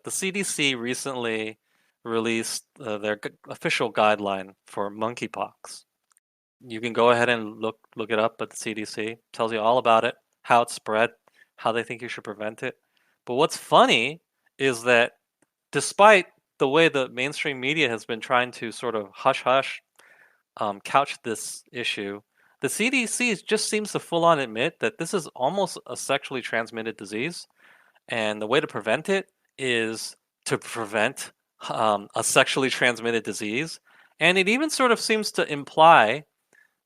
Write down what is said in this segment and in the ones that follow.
The CDC recently released their official guideline for monkeypox. You can go ahead and look it up at the CDC. Tells you all about it, how it's spread, how they think you should prevent it. But what's funny is that despite the way the mainstream media has been trying to sort of hush hush couch this issue, the CDC just seems to full on admit that this is almost a sexually transmitted disease, and the way to prevent it is to prevent a sexually transmitted disease. And it even sort of seems to imply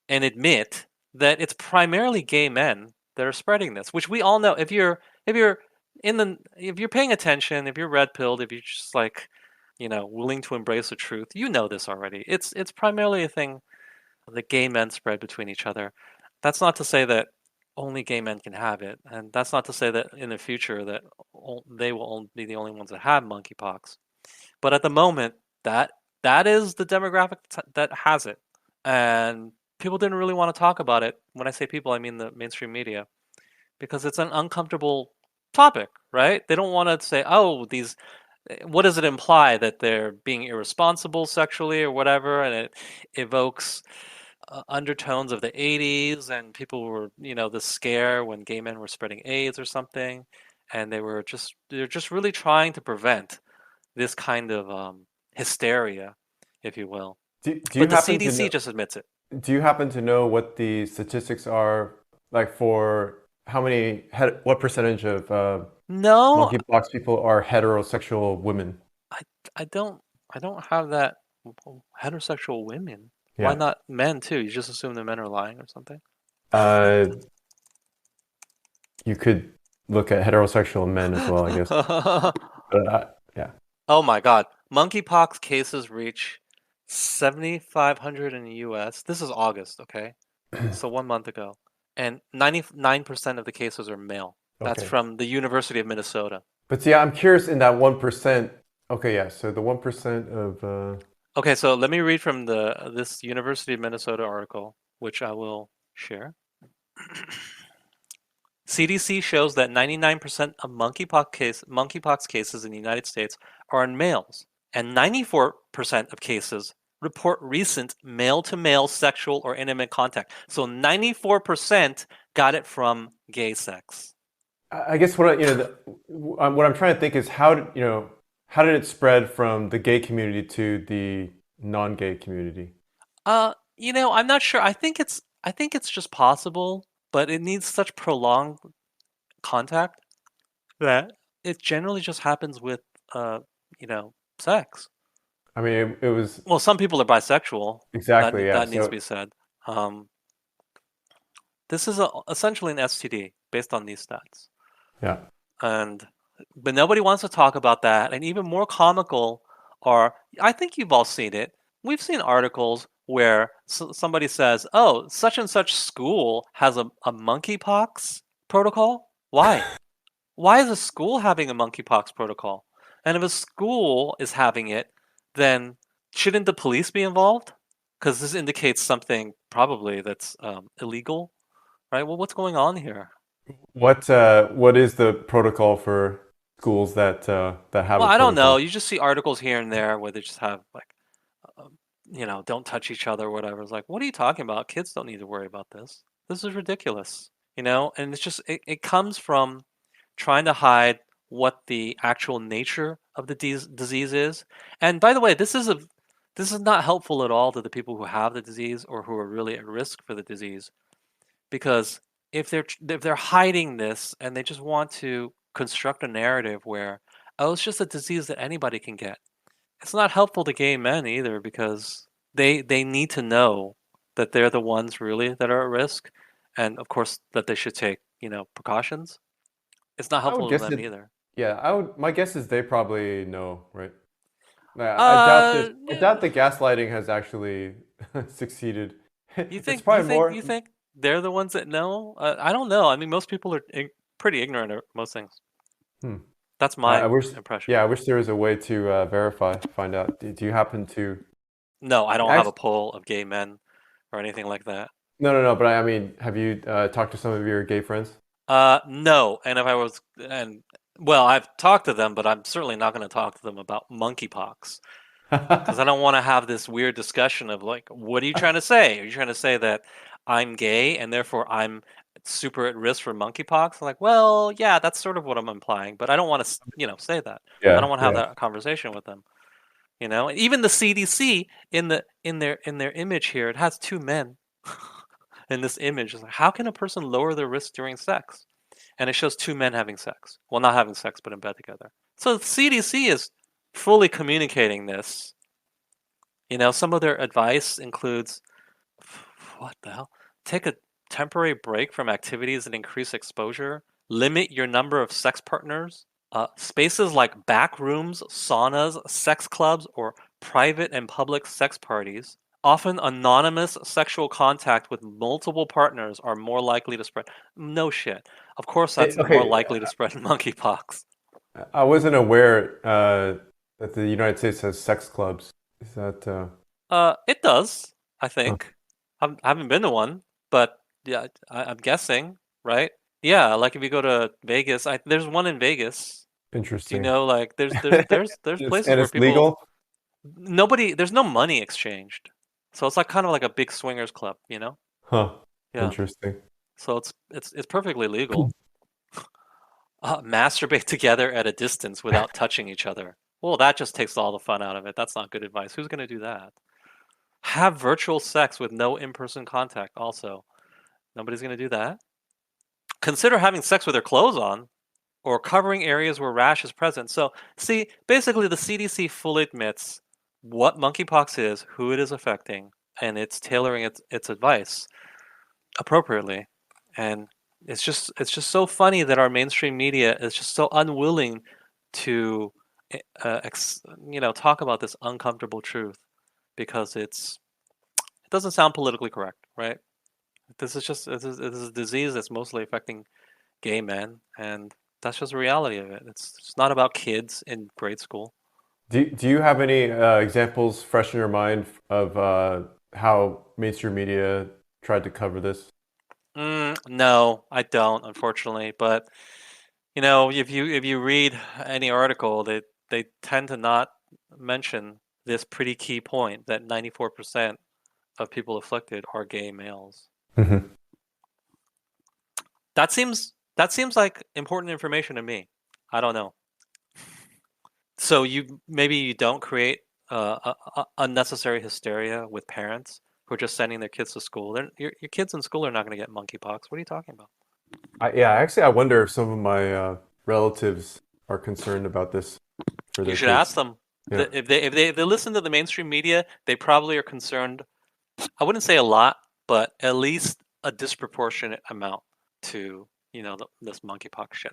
and admit that it's primarily gay men that are spreading this, which we all know. If you're paying attention, if you're red pilled, if you're just like, willing to embrace the truth, you know this already. It's primarily a thing that gay men spread between each other. That's not to say that only gay men can have it, and that's not to say that in the future that they will only be the only ones that have monkeypox. But at the moment, that that is the demographic that has it, and people didn't really want to talk about it. When I say people, I mean the mainstream media, because it's an uncomfortable topic, right? They don't want to say, "Oh, these." What does it imply that they're being irresponsible sexually or whatever, and it evokes undertones of the 80s, and people were, the scare when gay men were spreading AIDS or something, and they're just really trying to prevent this kind of hysteria, if you will. Do you But the happen to CDC know? just admits it. Do you happen to know what the statistics are like for how many what percentage of No, monkeypox people are heterosexual women? I I don't I don't have that heterosexual women. Why Yeah. not men too? You just assume the men are lying or something? Uh, you could look at heterosexual men as well, I guess. But yeah. Oh my God. Monkeypox cases reach 7,500 in the US. This is August, okay? So 1 month ago. And 99% of the cases are male. That's Okay. from the University of Minnesota. But yeah, I'm curious in that 1%. Okay, yeah. So the 1% of Okay, so let me read from the this University of Minnesota article, which I will share. CDC shows that 99% of monkeypox cases in the United States are in males, and 94% of cases report recent male-to-male sexual or intimate contact. So 94% got it from gay sex. I guess what what I'm trying to think is how did it spread from the gay community to the non-gay community? I'm not sure. I think it's just possible, but it needs such prolonged contact that it generally just happens with sex. I mean, it was Well, some people are bisexual. exactly, That yeah. that needs to So be said. Um, this is essentially an STD based on these stats, yeah. and but nobody wants to talk about that. And even more comical are, I think you've all seen it. We've seen articles where somebody says, "Oh, such and such school has a monkeypox protocol." Why? Why is a school having a monkeypox protocol? And if a school is having it, then shouldn't the police be involved? Because this indicates something probably that's illegal, right? Well, what's going on here? What is the protocol for schools that have Well, a I don't know. protocol? You just see articles here and there where they just have like, don't touch each other or whatever. It's like, what are you talking about? Kids don't need to worry about this. This is ridiculous, And it's just it comes from trying to hide what the actual nature of the disease is. And by the way, this is not helpful at all to the people who have the disease or who are really at risk for the disease, because if they're hiding this and they just want to construct a narrative where, oh, it's just a disease that anybody can get, it's not helpful to gay men either, because they need to know that they're the ones really that are at risk, and of course that they should take precautions. It's not I would helpful to guess them it. either. Yeah, I would. My guess is they probably know, right? I doubt this. I Yeah. doubt the gaslighting has actually succeeded. You It's think you probably think more. you think they're the ones that know? I don't know. I mean, most people are pretty ignorant of most things. Hmm. That's I my wish, impression. yeah, I wish there was a way to find out. Do you happen to? No, I don't have a Actually, poll of gay men or anything like that. no, no, no. But I mean, have you talked to some of your gay friends? No. And if I was, and Well, I've talked to them, but I'm certainly not going to talk to them about monkeypox because I don't want to have this weird discussion of like, what are you trying to say? Are you trying to say that I'm gay and therefore I'm super at risk for monkeypox? I'm like, well, yeah, that's sort of what I'm implying, but I don't want to, say that. I don't Yeah, want to have yeah. that conversation with them. And even the CDC in their image here, it has two men in this image. It's like, how can a person lower their risk during sex? And it shows two men having sex. Well, not having sex, but in bed together. So the CDC is fully communicating this. Some of their advice includes what the hell? Take a temporary break from activities that increase exposure. Limit your number of sex partners. Spaces like back rooms, saunas, sex clubs, or private and public sex parties. Often anonymous sexual contact with multiple partners are more likely to spread. No shit. Of course, that's more Okay, likely to spread monkeypox. I wasn't aware that the United States has sex clubs. Is that It does, I huh, think. I haven't been to one, but yeah, I'm guessing, right? Yeah, like if you go to Vegas, there's one in Vegas. Do you interesting? know, like there's places And where it's people legal? there's no money exchanged. So it's like kind of like a big swingers club, you know? Huh. Yeah. Interesting. So it's perfectly legal. Masturbate together at a distance without touching each other. Well, that just takes all the fun out of it. That's not good advice. Who's going to do that? Have virtual sex with no in-person contact also. Nobody's going to do that. Consider having sex with their clothes on or covering areas where rash is present. So, see, basically the CDC fully admits what monkeypox is, who it is affecting, and it's tailoring its advice appropriately. And it's just so funny that our mainstream media is just so unwilling to talk about this uncomfortable truth because it doesn't sound politically correct, right? This is a disease that's mostly affecting gay men, and that's just the reality of it. It's not about kids in grade school. Do you have any examples fresh in your mind of how mainstream media tried to cover this? No, I don't, unfortunately. But if you read any article, they tend to not mention this pretty key point that 94% of people afflicted are gay males. Hmm. That seems like important information to me. I don't know. So maybe you don't create unnecessary hysteria with parents who are just sending their kids to school. Your kids in school are not going to get monkeypox. What are you talking about? Yeah, actually, I wonder if some of my relatives are concerned about this for You their should kids. ask them. Yeah. If they listen to the mainstream media, they probably are concerned. I wouldn't say a lot, but at least a disproportionate amount to this monkeypox shit.